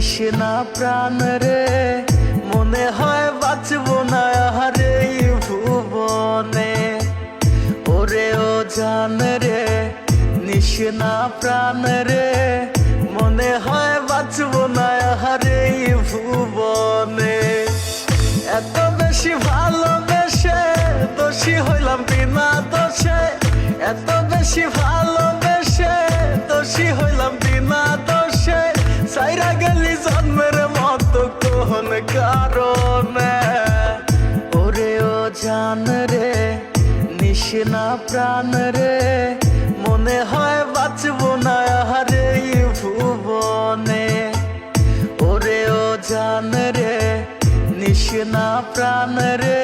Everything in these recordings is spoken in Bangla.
নিশনা প্রাণ রে মনে হয় বাঁচবো না আর এই ভুবনে। ওরে ও জান রে নিশনা প্রাণ রে মনে হয় বাঁচবো না আর এই ভুবনে। এত বেশি ভালোবেসে দোষী হইলাম বিনা দোষে, এত বেশি ভালোবেসে দোষী হইলাম বিনা দোষে। সাইরা গেলি জন্মের মতো কোন কারণে। ওরে ও জান রে নিশনা প্রাণ রে মনে হয় বাঁচবো না আর এই ভুবনে। ওরে ও জান রে নিশনা প্রাণ রে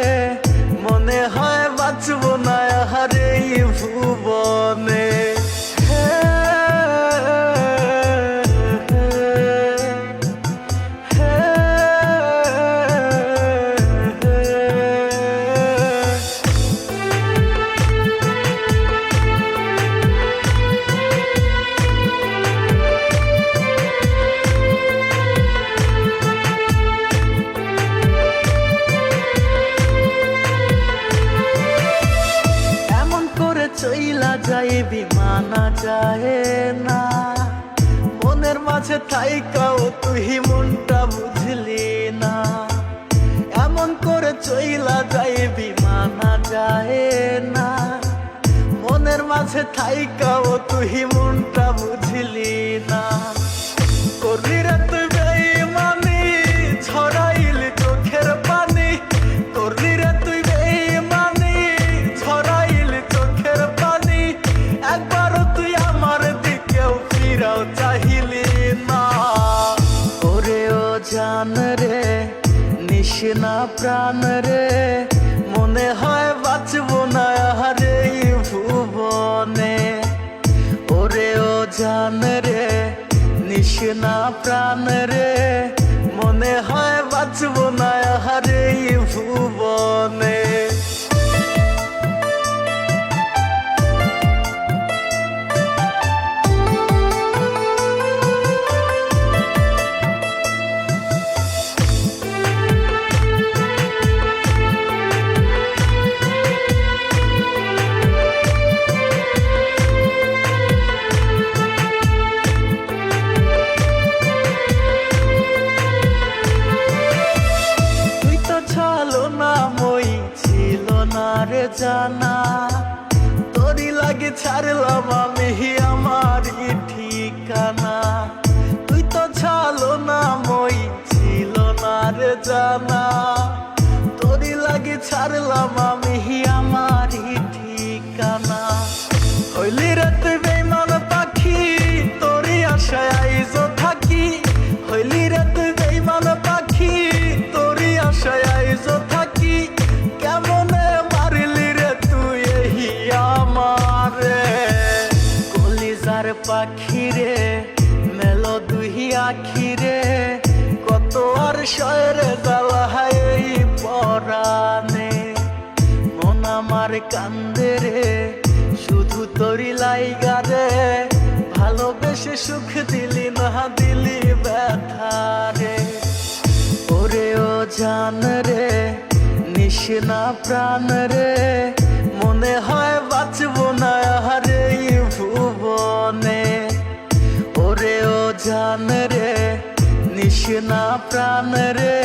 মনে হয় বাঁচবো না আর এই ভুবনে। চইলা যায় বিমানা যায় না মনের মাঝে থাইকাও তুই মনটা বুঝলি না। এমন করে চইলা যায় বিমানা যায় না মনের মাঝে থাইকাও তুই মনটা বুঝলি না। করলি রে তুই বেঈমানি ছড়াইলি চোখের পানি, করলি রে তুই বেঈমানি ছড়াইলি চোখের পানি। একবারও তুই আমার দিকেও ফিরাও চাহিলি না। ওরে ও জান রে নিশনা প্রাণ রে মনে হয় বাঁচবো না আর এই ভুবনে। ওরে ও জান রে নিশনা প্রাণ রে মনে হয় বাঁচবো না আর এই ভুবনে। রে জানা তোরি লাগে ছাড়লাম আমি আমার ঠিকানা। তুই তো ছালো না মই ছিল না রে জানা তোরি লাগে ছাড়লাম আমি আমার ঠিকানা। হইলি রে তুই বেঈমান পাখি তোরি আশায় আইজো থাকি, হইলি রে তুই বেঈমান পাখি তোরি আশায় আইজো থাকি। কেমনে মারলি রে তুই এই আমারে কলিজার পাখি রে মেলো দুই আখি রে। কত আর শয়রে জ্বালায় এই পরাণে মন আমার কান্দে রে শুধু তোরি লাইগা রে। ভালোবেসে সুখ দিলি না দিলি ব্যথা রে। ওরে ও জান রে নিশনা প্রাণ রে মনে হয় বাঁচবো না আর এই ভুবনে। ওরে ও জান রে নিশনা প্রাণ রে